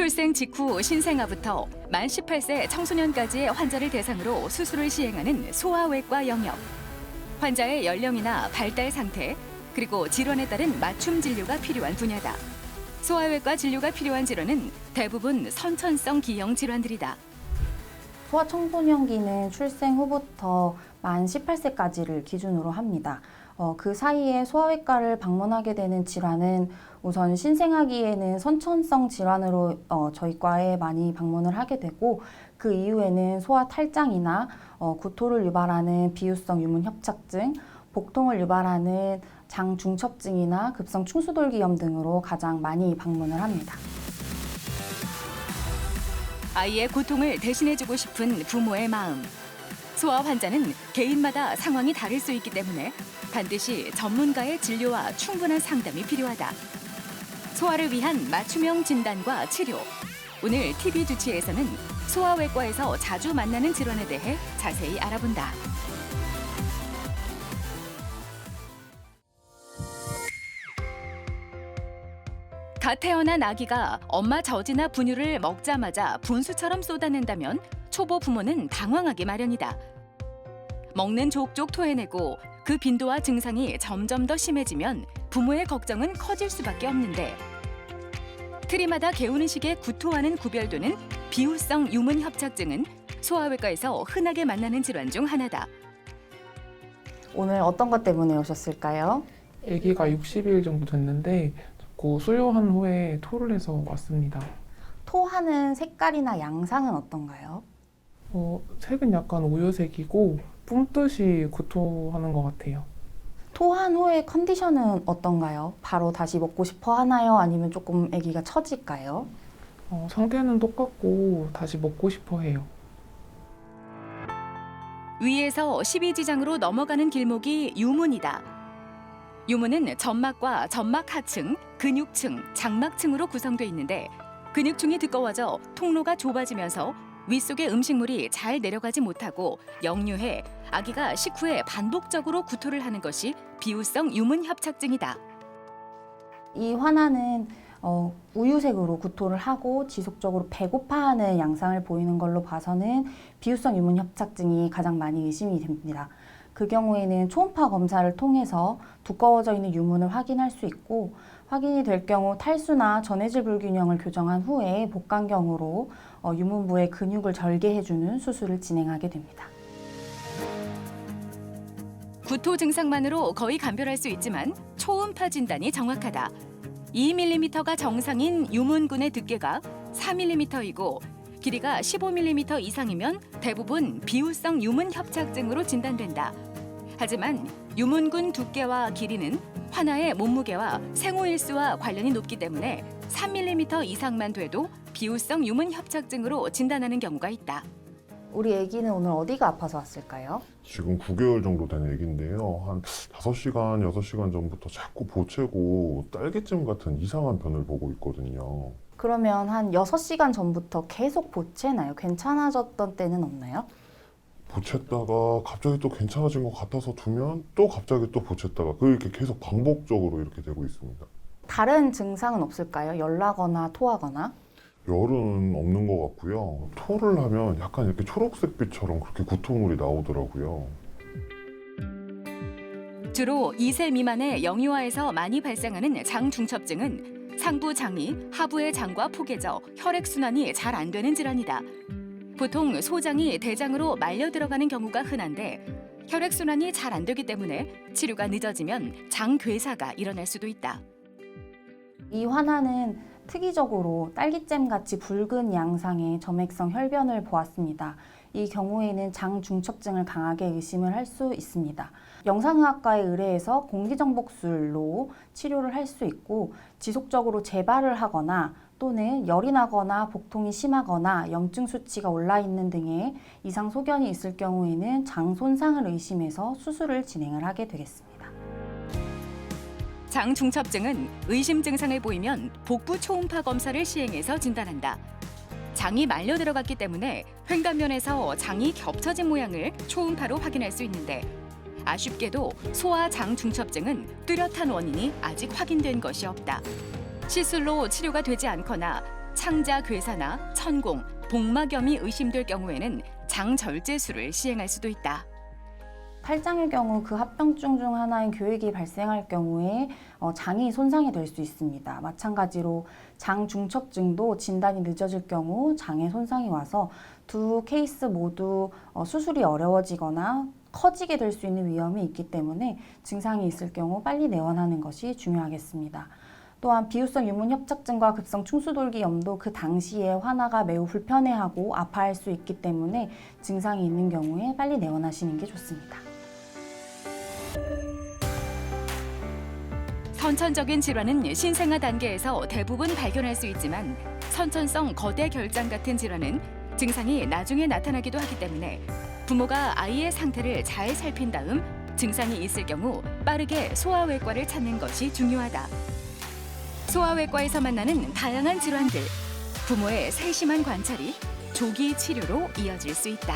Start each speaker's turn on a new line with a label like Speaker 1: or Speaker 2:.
Speaker 1: 출생 직후 신생아부터 만 18세 청소년까지의 환자를 대상으로 수술을 시행하는 소아외과 영역. 환자의 연령이나 발달 상태, 그리고 질환에 따른 맞춤 진료가 필요한 분야다. 소아외과 진료가 필요한 질환은 대부분 선천성 기형 질환들이다.
Speaker 2: 소아청소년기는 출생 후부터 만 18세까지를 기준으로 합니다. 그 사이에 소아외과를 방문하게 되는 질환은 우선 신생아기에는 선천성 질환으로 저희 과에 많이 방문을 하게 되고, 그 이후에는 소아 탈장이나 구토를 유발하는 비유성 유문 협착증, 복통을 유발하는 장 중첩증이나 급성 충수돌기염 등으로 가장 많이 방문을 합니다.
Speaker 1: 아이의 고통을 대신해주고 싶은 부모의 마음. 소아 환자는 개인마다 상황이 다를 수 있기 때문에 반드시 전문가의 진료와 충분한 상담이 필요하다. 소아를 위한 맞춤형 진단과 치료. 오늘 TV 주치에서는 소아외과에서 자주 만나는 질환에 대해 자세히 알아본다. 갓 태어난 아기가 엄마 젖이나 분유를 먹자마자 분수처럼 쏟아낸다면 초보 부모는 당황하기 마련이다. 먹는 족족 토해내고 그 빈도와 증상이 점점 더 심해지면 부모의 걱정은 커질 수밖에 없는데, 트리마다 개우는 식에 구토하는 구별되는 비후성 유문 협착증은 소아외과에서 흔하게 만나는 질환 중 하나다.
Speaker 2: 오늘 어떤 것 때문에 오셨을까요?
Speaker 3: 아기가 60일 정도 됐는데 자꾸 수유한 후에 토를 해서 왔습니다.
Speaker 2: 토하는 색깔이나 양상은 어떤가요?
Speaker 3: 색은 약간 우유색이고 뿜듯이 구토하는 것 같아요.
Speaker 2: 토한 후의 컨디션은 어떤가요? 바로 다시 먹고 싶어 하나요? 아니면 조금 아기가 처질까요?
Speaker 3: 상태는 똑같고 다시 먹고 싶어 해요.
Speaker 1: 위에서 12지장으로 넘어가는 길목이 유문이다. 유문은 점막과 점막 하층, 근육층, 장막층으로 구성돼 있는데, 근육층이 두꺼워져 통로가 좁아지면서 윗속의 음식물이 잘 내려가지 못하고 역류해 아기가 식후에 반복적으로 구토를 하는 것이 비후성 유문 협착증이다.
Speaker 2: 이 환아는 우유색으로 구토를 하고 지속적으로 배고파하는 양상을 보이는 걸로 봐서는 비후성 유문 협착증이 가장 많이 의심이 됩니다. 그 경우에는 초음파 검사를 통해서 두꺼워져 있는 유문을 확인할 수 있고, 확인이 될 경우 탈수나 전해질 불균형을 교정한 후에 복강경으로 유문부의 근육을 절개해주는 수술을 진행하게 됩니다.
Speaker 1: 구토 증상만으로 거의 감별할 수 있지만 초음파 진단이 정확하다. 2mm가 정상인 유문근의 두께가 4mm이고 길이가 15mm 이상이면 대부분 비후성 유문 협착증으로 진단된다. 하지만 유문근 두께와 길이는 환아의 몸무게와 생후일수와 관련이 높기 때문에 3mm 이상만 돼도 비후성 유문 협착증으로 진단하는 경우가 있다.
Speaker 2: 우리 아기는 오늘 어디가 아파서 왔을까요?
Speaker 4: 지금 9개월 정도 된 애기인데요. 한 5시간, 6시간 전부터 자꾸 보채고 딸기잼 같은 이상한 변을 보고 있거든요.
Speaker 2: 그러면 한 6시간 전부터 계속 보채나요? 괜찮아졌던 때는 없나요?
Speaker 4: 보챘다가 갑자기 또 괜찮아진 것 같아서 두면 또 갑자기 또 보챘다가 그렇게 계속 반복적으로 이렇게 되고 있습니다.
Speaker 2: 다른 증상은 없을까요? 열나거나 토하거나?
Speaker 4: 열은 없는 것 같고요. 토를 하면 약간 이렇게 초록색빛처럼 그렇게 구토물이 나오더라고요.
Speaker 1: 주로 2세 미만의 영유아에서 많이 발생하는 장 중첩증은 상부 장이 하부의 장과 포개져 혈액순환이 잘 안 되는 질환이다. 보통 소장이 대장으로 말려 들어가는 경우가 흔한데, 혈액순환이 잘 안 되기 때문에 치료가 늦어지면 장괴사가 일어날 수도 있다.
Speaker 2: 이 환아는 특이적으로 딸기잼같이 붉은 양상의 점액성 혈변을 보았습니다. 이 경우에는 장 중첩증을 강하게 의심을 할 수 있습니다. 영상의학과에 의뢰해서 공기정복술로 치료를 할 수 있고, 지속적으로 재발을 하거나 또는 열이 나거나 복통이 심하거나 염증 수치가 올라 있는 등의 이상 소견이 있을 경우에는 장 손상을 의심해서 수술을 진행을 하게 되겠습니다.
Speaker 1: 장 중첩증은 의심 증상을 보이면 복부 초음파 검사를 시행해서 진단한다. 장이 말려 들어갔기 때문에 횡단면에서 장이 겹쳐진 모양을 초음파로 확인할 수 있는데, 아쉽게도 소아 장 중첩증은 뚜렷한 원인이 아직 확인된 것이 없다. 시술로 치료가 되지 않거나 창자 괴사나 천공, 복막염이 의심될 경우에는 장절제술을 시행할 수도 있다.
Speaker 2: 탈장의 경우 그 합병증 중 하나인 교액이 발생할 경우에 장이 손상이 될 수 있습니다. 마찬가지로 장 중첩증도 진단이 늦어질 경우 장에 손상이 와서 두 케이스 모두 수술이 어려워지거나 커지게 될 수 있는 위험이 있기 때문에 증상이 있을 경우 빨리 내원하는 것이 중요하겠습니다. 또한 비후성 유문협착증과 급성 충수돌기염도 그 당시에 환아가 매우 불편해하고 아파할 수 있기 때문에 증상이 있는 경우에 빨리 내원하시는 게 좋습니다.
Speaker 1: 선천적인 질환은 신생아 단계에서 대부분 발견할 수 있지만 선천성 거대 결장 같은 질환은 증상이 나중에 나타나기도 하기 때문에 부모가 아이의 상태를 잘 살핀 다음 증상이 있을 경우 빠르게 소아외과를 찾는 것이 중요하다. 소아외과에서 만나는 다양한 질환들, 부모의 세심한 관찰이 조기 치료로 이어질 수 있다.